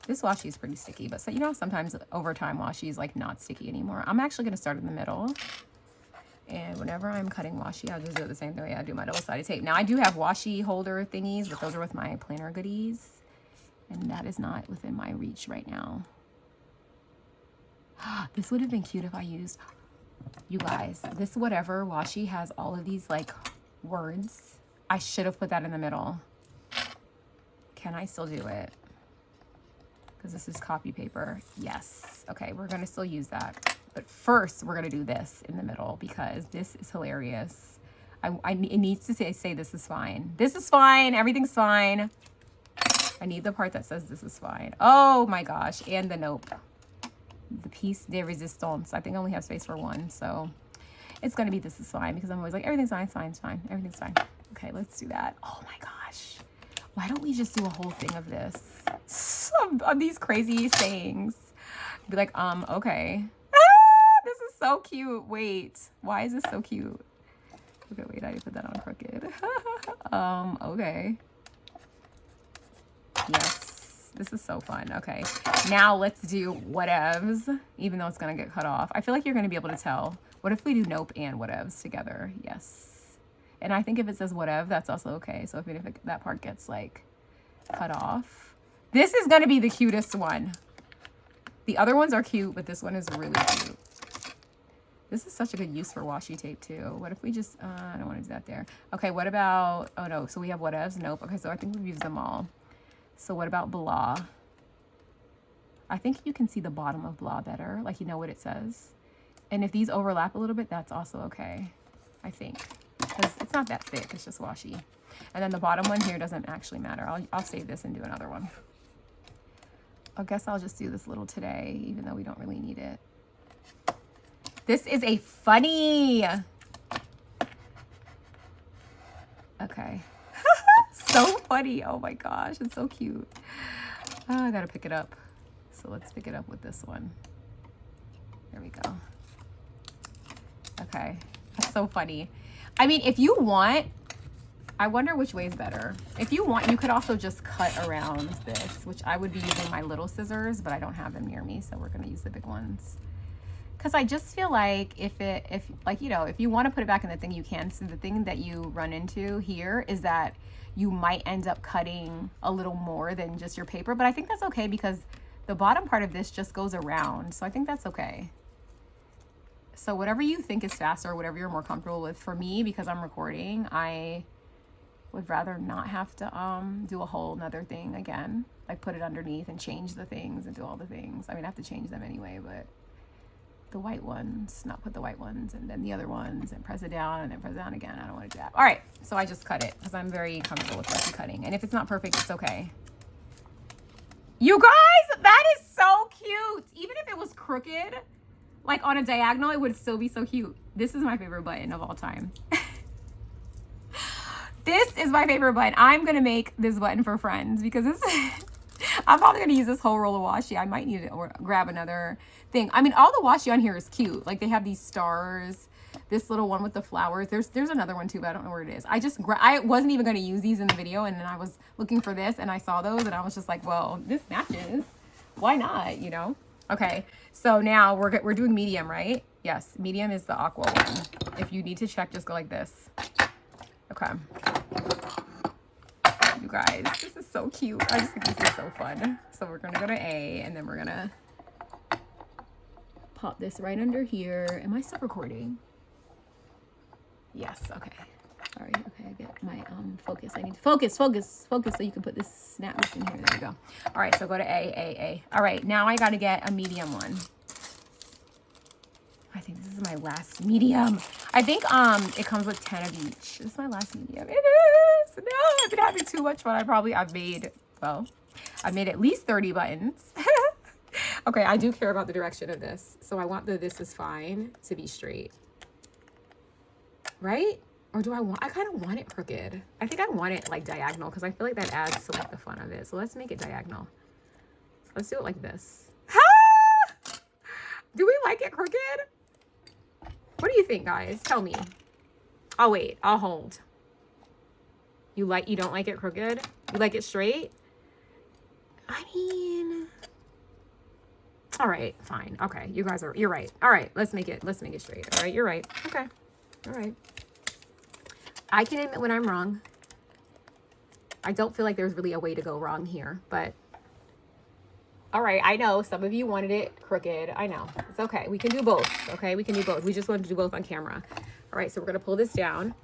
this washi is pretty sticky, but so, you know, sometimes over time washi is like not sticky anymore. I'm actually going to start in the middle. And whenever I'm cutting washi, I'll just do it the same way I do my double-sided tape. Now, I do have washi holder thingies, but those are with my planner goodies. And that is not within my reach right now. This would have been cute if I used, you guys, this whatever washi has all of these like words. I should have put that in the middle. Can I still do it? Because this is copy paper. Yes. Okay, we're going to still use that. But first, we're going to do this in the middle because this is hilarious. It needs to say this is fine. This is fine. Everything's fine. I need the part that says this is fine. Oh my gosh. And the nope. The piece de resistance. I think I only have space for one. So it's going to be this is fine because I'm always like, everything's fine, it's fine, it's fine. Everything's fine. Okay, let's do that. Oh my gosh. Why don't we just do a whole thing of this? Some of these crazy sayings. Be like, okay. Ah, this is so cute. Wait, why is this so cute? Okay, wait, I didn't put that on crooked. Okay. Yes, this is so fun. Okay, now let's do whatevs, even though it's gonna get cut off. I feel like you're gonna be able to tell. What if we do nope and whatevs together? Yes. And I think if it says whatever, that's also okay. So if that part gets like cut off, this is gonna be the cutest one. The other ones are cute, but this one is really cute. This is such a good use for washi tape too. What if we just, I don't want to do that there. Okay, what about, oh no, so we have whatevs? Nope. Okay, so I think we've used them all. So what about blah? I think you can see the bottom of blah better, like you know what it says. And if these overlap a little bit, that's also okay, I think. Because it's not that thick, it's just washi. And then the bottom one here doesn't actually matter. I'll save this and do another one. I guess I'll just do this little today, even though we don't really need it. This is a funny. Okay. So funny. Oh my gosh, it's so cute. Oh, I gotta pick it up. So let's pick it up with this one. There we go. Okay, that's so funny. I mean, if you want, I wonder which way is better. If you want, you could also just cut around this, which I would be using my little scissors, but I don't have them near me, so we're gonna use the big ones. Because I just feel like if you want to put it back in the thing, you can. So the thing that you run into here is that you might end up cutting a little more than just your paper, but I think that's okay because the bottom part of this just goes around. So I think that's okay. So whatever you think is faster, or whatever you're more comfortable with. For me, because I'm recording, I would rather not have to do a whole nother thing again, like put it underneath and change the things and do all the things. I mean, I have to change them anyway, but the white ones, not put the white ones and then the other ones and press it down and then press it down again. I don't want to do that. All right, so I just cut it because I'm very comfortable with washi cutting. And if it's not perfect, it's okay. You guys, that is so cute. Even if it was crooked, like on a diagonal, it would still be so cute. This is my favorite button of all time. This is my favorite button. I'm gonna make this button for friends because I'm probably gonna use this whole roll of washi. I might need to grab another thing. I mean, all the washi on here is cute. Like they have these stars, this little one with the flowers. There's another one too, but I don't know where it is. I wasn't even gonna use these in the video, and then I was looking for this and I saw those and I was just like, well, this matches. Why not, you know? Okay, so now we're doing medium, right? Yes, medium is the aqua one. If you need to check, just go like this. Okay. You guys, this is so cute. I just think this is so fun. So we're gonna go to A, and then we're gonna pop this right under here. Am I still recording? Yes, okay. Sorry, okay, I get my focus. I need to focus so you can put this, snap this in here. There we go. All right, so go to A. All right, now I gotta get a medium one. I think this is my last medium. I think it comes with 10 of each. This is my last medium. It is. No, I've been having too much fun. I've made at least 30 buttons. Okay, I do care about the direction of this. So I want the this is fine to be straight. Right? Or I kind of want it crooked. I think I want it like diagonal because I feel like that adds to like the fun of it. So let's make it diagonal. Let's do it like this. Do we like it crooked? What do you think, guys? Tell me. I'll wait. I'll hold. You don't like it crooked? You like it straight? I mean, all right, fine. Okay, you're right. All right, let's make it straight. All right, you're right. Okay. All right. I can admit when I'm wrong. I don't feel like there's really a way to go wrong here, but all right, I know some of you wanted it crooked. I know. It's okay. We can do both. Okay, we can do both. We just wanted to do both on camera. All right, so we're going to pull this down.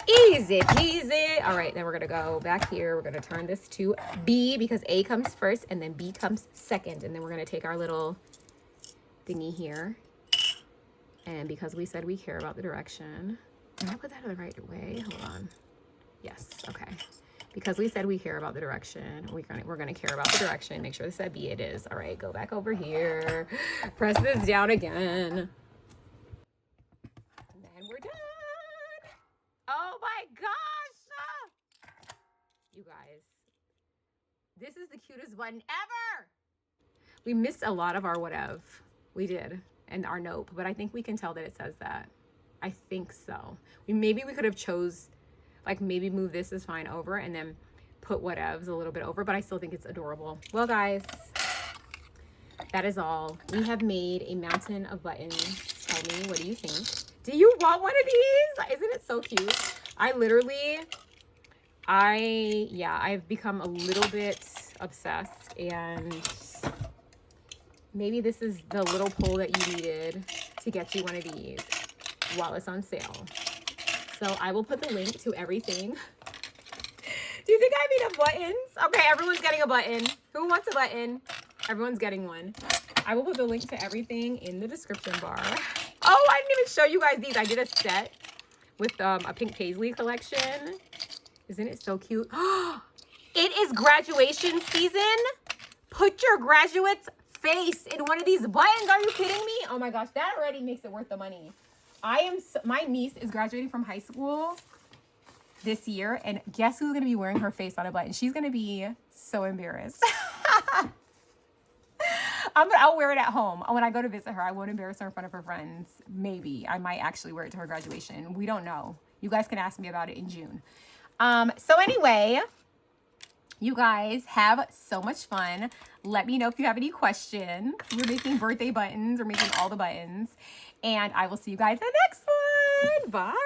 Easy peasy. All right, then we're going to go back here. We're going to turn this to B because A comes first and then B comes second. And then we're going to take our little thingy here. And because we said we care about the direction. Did I put that in the right way? Hold on. Yes, okay. Because we said we care about the direction, we're gonna care about the direction. Make sure this said B, it is. All right, go back over here. Press this down again. And then we're done. Oh my gosh. You guys, this is the cutest button ever. We missed a lot of our whatever. We did, and our nope, but I think we can tell that it says that. I think so. Maybe we could have chose, like maybe move this is fine over and then put whatevs a little bit over, but I still think it's adorable. Well, guys, that is all. We have made a mountain of buttons. Tell me, what do you think? Do you want one of these? Isn't it so cute? I've become a little bit obsessed, and maybe this is the little pull that you needed to get you one of these while it's on sale. So I will put the link to everything. Do you think I have enough buttons? Okay, everyone's getting a button. Who wants a button? Everyone's getting one. I will put the link to everything in the description bar. Oh, I didn't even show you guys these. I did a set with a pink paisley collection. Isn't it so cute? It is graduation season. Put your graduate's face in one of these buttons. Are you kidding me? Oh my gosh, that already makes it worth the money. My niece is graduating from high school this year, and guess who's going to be wearing her face on a button? She's going to be so embarrassed. I'll wear it at home. When I go to visit her, I won't embarrass her in front of her friends. Maybe. I might actually wear it to her graduation. We don't know. You guys can ask me about it in June. So anyway, you guys have so much fun. Let me know if you have any questions. We're making birthday buttons. We're making all the buttons. And I will see you guys in the next one. Bye.